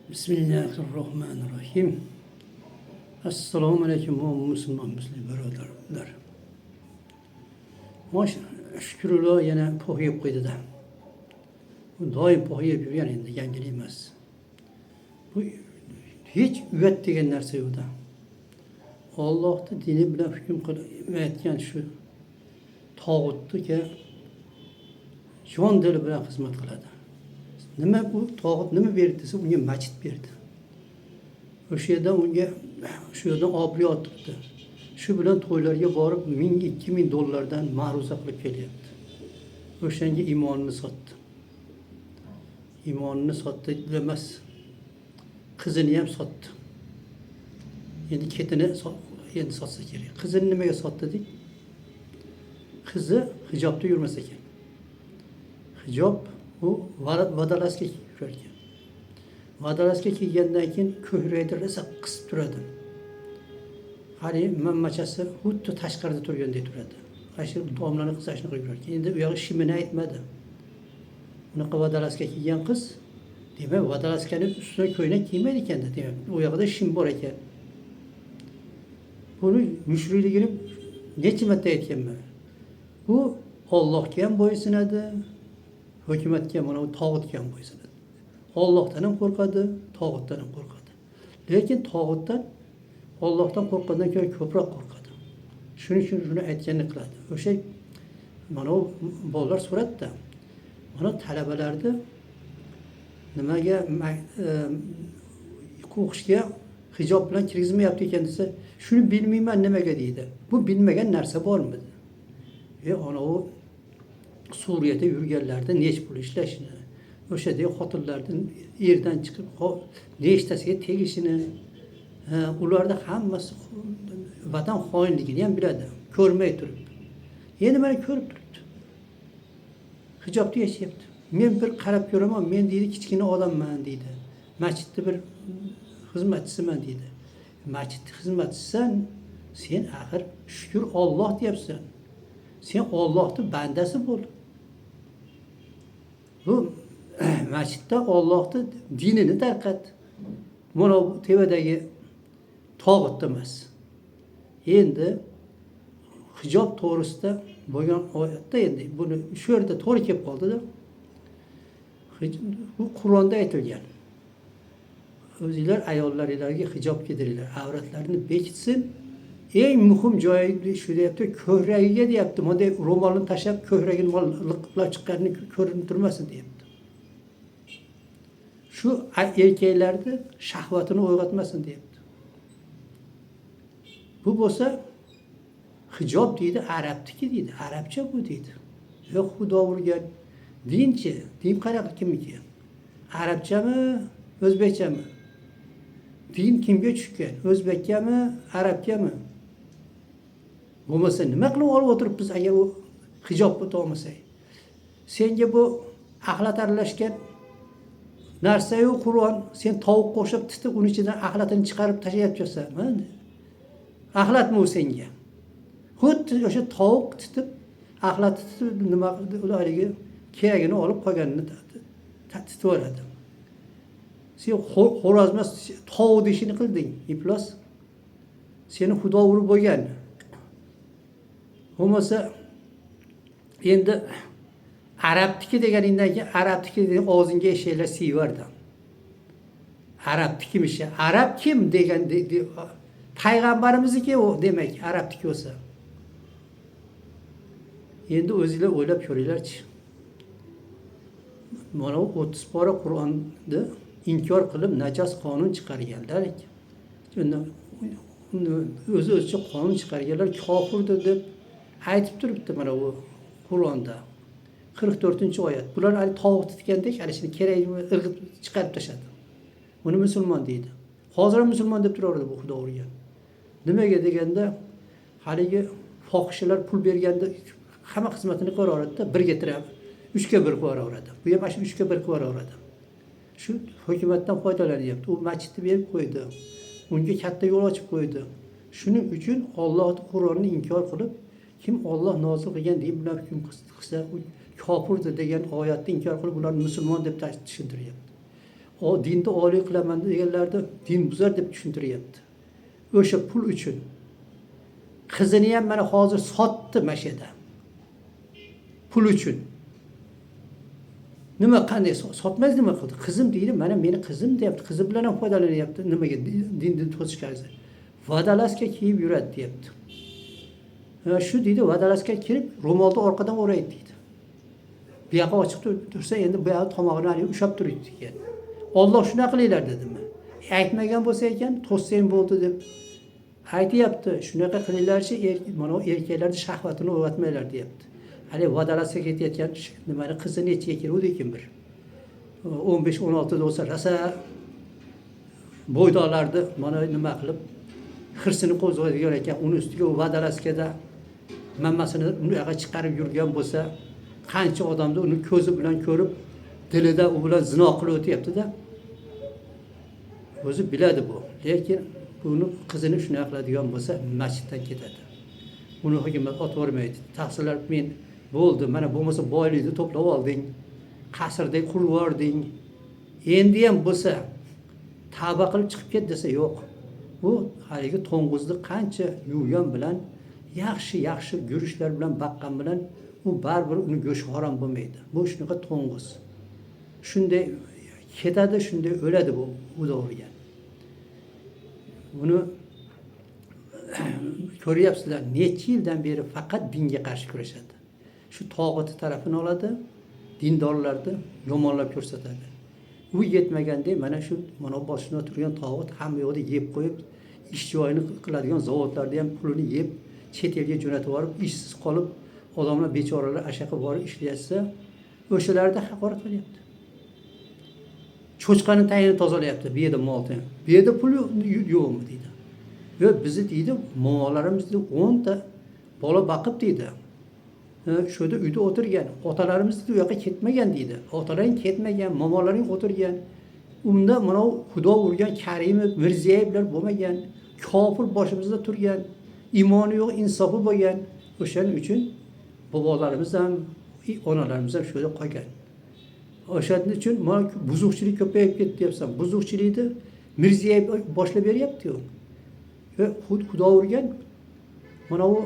Bismillahirrahmanirrahim. Assalomu alaykum musulmon birodarlar. Mosh shukrulloh yana po'yib qo'ydida. Bu doim po'yib yurgan endi yangilik emas. Bu hech uyat degan narsa yo'qda. Allohning dini bilan hukm qilayotgan shu tog'utga jon dili bilan xizmat qiladi. Nima bu tog'ut nima berdi desa, unga masjid berdi. O'sha yerda unga shu yerdan obli otibdi. Shu bilan to'ylarga borib 1000-2000 dollardan ma'ruza qilib kelyapti. O'shanga iymonini sotdi. Iymonini sotdi emas. Qizini ham sotdi. Endi ketini endi sotsa kerak. Qizini nimaga sotdi dedik? Qizi hijobda yurmas ekan. Hijob bu vadalaska yurar ekan. Vadalaska kiygandan keyin ko'kragida rosa qisib turadi. Hali mammachasi xuddi tashqarida turgandek turadi. Ashir domlani qisashni qilib yurar ekan. Endi u yog'i shimini aytmadi. Unaqa vadalaska kiygan qiz, demak vadalaskaning ustiga ko'ylak kiymaydi ekan da, demak u yoqda shim bor ekan. Buni mushrikligini necha marta aytganman. Bu Allohga ham bo'ysunadi, hukumatga ham, mana bu tog'utga ham bo'ysunadi. Allohdan ham qo'rqadi, tog'utdan ham qo'rqadi. Lekin tog'utdan Allohdan qo'rqqandan ko'ra ko'proq qo'rqadi. Shuning uchun shuni aytganini qiladi. O'sha mana bu bolalar suratda. Mana talabalarni nimaga o'qishga hijob bilan kirgizmayapti ekan desa, shuni bilmayman nimaga deydi. Bu bilmagan narsa bormi? Ana u Suriyada yurganlarda nech pul ishlashini, o'shadagi xotinlardan erdan chiqib nechtasiga tegishini, ularda hammasi vatan xoinligini ham biladi, ko'rmay turib. Endi mana ko'rib turibdi. Hijobda yashayapti. Men bir qarab ko'raman, men deydi kichkina odamman deydi. Masjidda bir xizmatchisiman deydi. Masjidda xizmatchisan, sen axir shukr Alloh deyapsan. Sen Allohning bandasi bo'l. Bu masjidda Allohning dinini tarqat. Mana bu tevadagi tog'ut emas. Endi hijob to'g'risida bo'lgan oyatda endi buni shu yerda to'g'ri kelib qoldi-da. Bu Qur'onda aytilgan. O'zinglar ayollaringlarga hijob kiydiringlar, avratlarini bekitsin. Eng muhim joyi shu deyapti, ko'kragiga deyapti. Bunday ro'molni tashlab ko'kragini liqlab chiqqanini ko'rinib turmasin deyapti. Shu erkaklarni shahvatini uyg'otmasin deyapti. Bu bo'lsa hijob deydi, arabniki deydi. Arabcha bu deydi. Yo'q, xudo urgan. Dinchi, din qanaqa kimniki? Arabchami, o'zbekchami? Din kimga tushgan? O'zbekkami, arabkami? Bo'lmasa nima qilib olib o'tiribmiz agar u hijob bo'lmasa? Senga bu axlat aralashgan narsa-yu Qur'on, sen tovuq qo'shib titib uning ichidan axlatini chiqarib tashlayapsan. Axlatmi u senga? Xuddi o'sha tovuq titib, axlat titib nima ularga keragini olib qolganini titib oladi. Sen xo'rozmas tovuq ishini qilding, iflos. Seni xudo urib bo'lgan. Bo'lmasa endi arabniki deganingdan keyin arabniki degan og'zingga shaylar siyvardi. Arabnikimish. Arab kim degan payg'ambarimizniki u demak, arabniki bo'lsa. Endi o'zingizlar o'ylab ko'ringlarchi. Mana 30 pora Qur'onni inkor qilib najas qonun chiqarganlar ekan. O'zi-o'zicha qonun chiqarganlar kofirdir deb aytib turibdi mana bu Qur'onda. 44-oyat. Bular hali tovuq tutgandek, hali shuni keragini irg'ib chiqarib tashladi. Buni musulmon deydi. Hozir ham musulmon deb turaveradi bu xudo urgan. Nimaga deganda, haligi fohishalar pul berganda hamma xizmatini qilaveradi-da, birga tirab 3 ga 1 qilaveradi. Bu ham shu 3 ga 1 qilaveradi. Shu hukumatdan foydalanyapti. U masjidni berib qo'ydi. Unga katta yo'l ochib qo'ydi. Shuning uchun Allohning Qur'onini inkor qilib, kim Alloh nozil qilgan din bilan hukm qilsa, u kofirdir degan oyatni inkor qilib, ularni musulmon deb tushuntiryapti. o dinni oliy qilaman deganlarni din buzar deb tushuntiryapti. O'sha pul uchun qizini ham mana hozir sotdi mashada. Pul uchun. Nima qanday sotmaz nima qildi? Qizim deydi, mana meni qizim deyapti. Qizi bilan ham foydalanyapti. Nimaga dinni to'sishgansiz? Vodolaska kiyib yuradi deyapti. Shu deydi, vodolaska kirib ro'molni orqadan o'raydi deydi. Bu yoqqa ochiq tursa endi bu yoqqa tomog'ini ushlab turibdi ekan. Alloh shunaqa qilinglar dedimi? Aytmagan bo'lsa ekan, to'ssang bo'ldi deb aytayapti. Shunaqa qilinglarchi, mana erkaklarning shahvatini o'g'atmanglar deyapti. Hali vodolazga ketayotgan nimani qizi nechiga keluvdi ekan bir 15-16 da bo'lsa rasa bo'ydoqlarni mana nima qilib hirsini qo'zg'aydigan ekan. Uni ustiga vodolazkada mammasini uni yoqqa chiqarib yurgan bo'lsa, qancha odamni uni ko'zi bilan ko'rib, dilida u bilan zino qilib o'tyapti-da. O'zi biladi bu. Lekin buni qizini shunday qiladigan bo'lsa, masjiddan ketadi. Uni hukumat otib o'rmaydi. Taqsirlar men bo'ldi, mana bo'lmasa boylikni to'plab olding, qasrda qurib yording. Endi ham bo'lsa tavba qilib chiqib ket desa yo'q. Bu haligi to'ng'izni qancha yuvgan bilan, yaxshi go'shtlar bilan baqqan bilan u baribir uni go'shti harom bo'lmaydi. Bu shunaqa to'ng'iz. Shunday ketadi, shunday o'ladi bu o'lgan. Buni ko'ryapsizlar, necha yildan beri faqat dinga qarshi kurashadi. Shu tog'oti tarafini oladi, dindorlarni yomonlab ko'rsatadi. U yetmaganda mana shu mana boshida turgan tog'ot hamma yoqda yeb qo'yib, ish joyini qiladigan zavodlarda ham pulini yeb, chet elga jo'natib yuborib, ishsiz qolib, odamlar bechoralar ashaqa borib ishlayotsa, o'shalarda haqorat qilyapti. Cho'chqani tayini tozalayapti, bu yerda molni. Bu yerda pul yo'qmi deydi. Yo bizni deydi, mo'g'ullarimizni 10 ta bola baqib deydi. Shu yerda uyda o'tirgan, otalarimiz u yoqqa ketmagan deydi. Otalaring ketmagan, mo'g'ullaring o'tirgan. Unda mana Xudo urgan Karimov, Mirzayevlar bo'lmagan, kofir boshimizda turgan, iymoni yo'q, insofi bo'lgan. O'shaning uchun bobolarimiz ham, onalarimiz ham shu yerda qolgan. O'shaning uchun mana buzuqchilik ko'payib ketdi deyapsan. Buzuqchilikni Mirziyev boshlab beryapti-ku. Xudo urgan mana u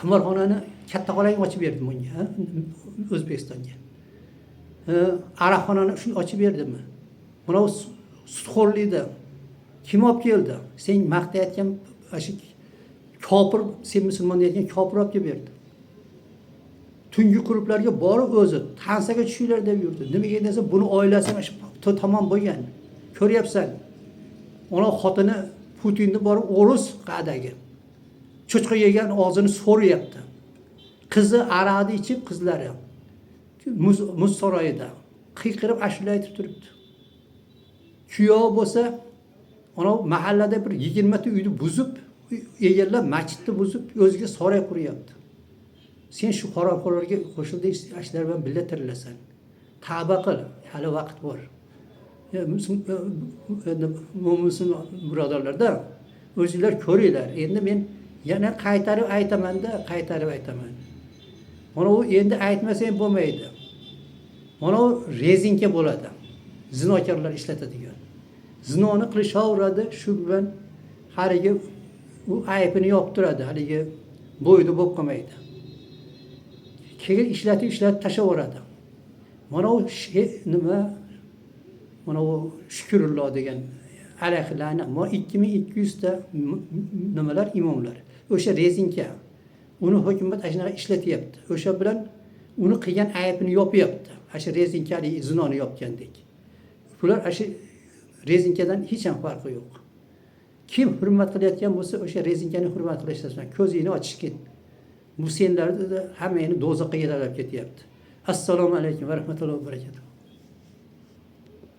qimorxonani katta qo'lang ochib berdi bunga, O'zbekistonga. Araqxonani shu ochib berdimi? Mana u sutxo'rlikda kim olib keldi? Sen maqtayotgan ashi kofir, sen musulmon deyotgan kofir olib berdi. Tungi klublarga borib o'zi tansaga tushinglar deb yurdi. Nimaga desa, buni oilasi tamom bo'lgan. Ko'ryapsan. Ona xotini Putinni borib o'rus qadagi. Cho'chqa yegan og'zini so'rayapti. Qizi araqni ichib, qizlari muz saroyida qiyqirib ashula aytib turibdi. Kuyov bo'lsa, ona mahallada bir 20 ta uyni buzib, egallab masjidni buzib, o'ziga saroy quryapti. Sen shu qoraqo'rlarga qo'shilding, ashlar bilan birga tirilasan. Tavba qil, hali vaqt bor. Mo'min birodarlarda o'zingizlar ko'ringlar. Endi men yana qaytarib aytaman. Mana u endi aytmasang bo'lmaydi. Mana u rezinka bo'ladi. Zinokorlar ishlatadigan. Zinoni qilishaveradi, shu bilan haligi u aybini yoptiradi, haligi bo'yda bo'lib qolmaydi. Keyin ishlatib tashaveradi. Mana u nima? Mana u Shukrulloh degan alayhilarni 2200 ta nimalar imomlar. O'sha rezinka uni hukumat ashnaqa ishlatyapti. O'sha bilan uni qilgan aybini yopyapti. O'sha rezinkali zinoni yopgandek. Bular o'sha rezinkadan hech ham farqi yo'q. Kim hurmat qilayotgan bo'lsa, o'sha rezinkani hurmat qilishdan ko'zingni ochishgin. Bu senlarni hammani do'zaxga yetalab ketyapti. Assalomu alaykum va rahmatullohi va barakatuh.